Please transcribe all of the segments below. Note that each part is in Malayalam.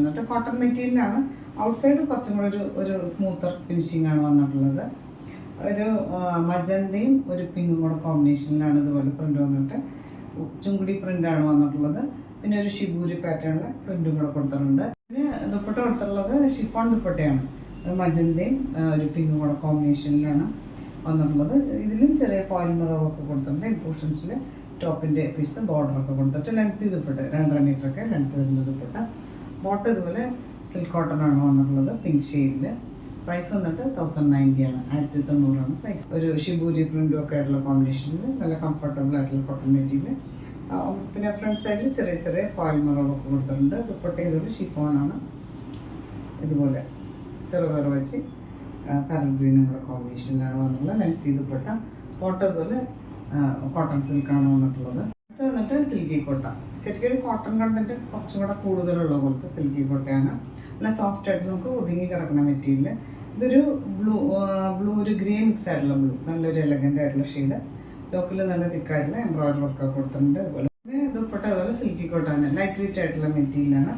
വന്നിട്ട് കോട്ടൺ മെറ്റീരിയലാണ്. ഔട്ട്സൈഡ് കുറച്ചും കൂടെ ഒരു സ്മൂത്തർ ഫിനിഷിംഗ് ആണ് വന്നിട്ടുള്ളത്. ഒരു മജന്തയും ഒരു പിങ്കും കൂടെ കോമ്പിനേഷനിലാണ് ഇതുപോലെ പ്രിൻ്റ് വന്നിട്ട് ചുങ്കുടി പ്രിൻ്റാണ് വന്നിട്ടുള്ളത്. പിന്നെ ഒരു ഷിബൂരി പാറ്റേണിൽ പ്രിൻറ്റും കൂടെ കൊടുത്തിട്ടുണ്ട്. പിന്നെ ദുപ്പട്ട കൊടുത്തിട്ടുള്ളത് ഷിഫോൺ ദുപ്പട്ടയാണ്. മജന്തയും ഒരു പിങ്കും കൂടെ കോമ്പിനേഷനിലാണ് വന്നിട്ടുള്ളത്. ഇതിലും ചെറിയ ഫോയിൽ മിററൊക്കെ കൊടുത്തിട്ടുണ്ട്. ഈ പോർഷൻസിൽ ടോപ്പിൻ്റെ പീസ് ബോർഡറൊക്കെ കൊടുത്തിട്ട് ലെങ്ത് ദുപ്പട്ട 2.5 മീറ്ററൊക്കെ ലെങ്ത് വരുന്ന ദുപ്പട്ട. ബോട്ടം ഇതുപോലെ സിൽക്ക് കോട്ടൺ ആണ് വന്നിട്ടുള്ളത് പിങ്ക് ഷെയ്ഡിൽ. പ്രൈസ് വന്നിട്ട് 1090 ആണ്, 1900 പ്രൈസ്. ഒരു ഷിബൂരി പ്രിൻറ്റും ഒക്കെ ആയിട്ടുള്ള കോമ്പിനേഷനിൽ നല്ല കംഫർട്ടബിൾ ആയിട്ടുള്ള കോട്ടൺ മെറ്റീരിയൽ. പിന്നെ ഫ്രണ്ട് സൈഡിൽ ചെറിയ ചെറിയ ഫോയിൽ മിററൊക്കെ കൊടുത്തിട്ടുണ്ട്. ദുപ്പട്ട ഇതുപോലെ ഷിഫോണാണ്, ഇതുപോലെ ചെറുപയർ വെച്ച് പാരൽ ഗ്രീനും കൂടെ കോമ്പിനേഷനിലാണ് വന്നിട്ടുള്ളത്. ലെങ്ത് ദുപ്പട്ട. ബോട്ടം ഇതുപോലെ കോട്ടൺ സിൽക്കാണ് വന്നിട്ടുള്ളത്. ഇത് വന്നിട്ട് സിൽക്കി കോട്ട. ശരിക്കും ഒരു കോട്ടൺ കണ്ടൻറ്റ് കുറച്ചും കൂടെ കൂടുതലുള്ള പോലത്തെ സിൽക്കി കോട്ടയാണ്. നല്ല സോഫ്റ്റ് ആയിട്ട് നമുക്ക് ഒതുങ്ങി കിടക്കുന്ന മെറ്റീരിയൽ. ഇതൊരു ബ്ലൂ ഒരു ഗ്രീൻ മിക്സ് ആയിട്ടുള്ള ബ്ലൂ, നല്ലൊരു എലഗൻ്റ് ആയിട്ടുള്ള ഷെയ്ഡ്. യോക്കിൽ നല്ല തിക്കായിട്ടുള്ള എംബ്രോയിഡറി വർക്കൊക്കെ കൊടുത്തിട്ടുണ്ട്. ഇതുപോലെ ദുപ്പട്ട അതുപോലെ സിൽക്കി കോട്ട തന്നെ ലൈറ്റ് വെയിറ്റ് ആയിട്ടുള്ള മെറ്റീരിയലാണ്.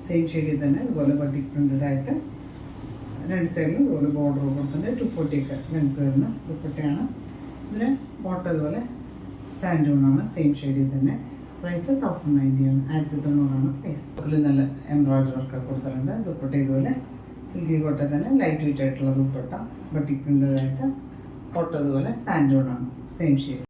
സെയിം ഷെയ്ഡിൽ തന്നെ ഇതുപോലെ ബട്ടിക് പ്രിൻറ്റഡ് ആയിട്ട് രണ്ട് സൈഡിലും ഇതുപോലെ ബോർഡർ കൊടുത്തിട്ടുണ്ട്. 240 ഒക്കെ ലെങ്ത് വരുന്ന ദുപ്പട്ടയാണ്. ഇതിന് ബോട്ടം ഇതുപോലെ സാൻഡൂണാണ്, സെയിം ഷെയ്ഡിൽ തന്നെ. പ്രൈസ് 1090 ആണ്, 1900 പ്രൈസ്. ഇതിൽ നല്ല എംബ്രോയിഡറി വർക്കൊക്കെ കൊടുത്തിട്ടുണ്ട്. ദുപ്പട്ട ഇതുപോലെ സിൽക്കി കോട്ട തന്നെ ലൈറ്റ് വെയിറ്റ് ആയിട്ടുള്ള ദുപ്പട്ട ബട്ടിക് പ്രിൻറ്റഡ് ആയിട്ട്. ബോട്ടം ഇതുപോലെ സാൻഡൂണാണ്, സെയിം ഷെയ്ഡ്.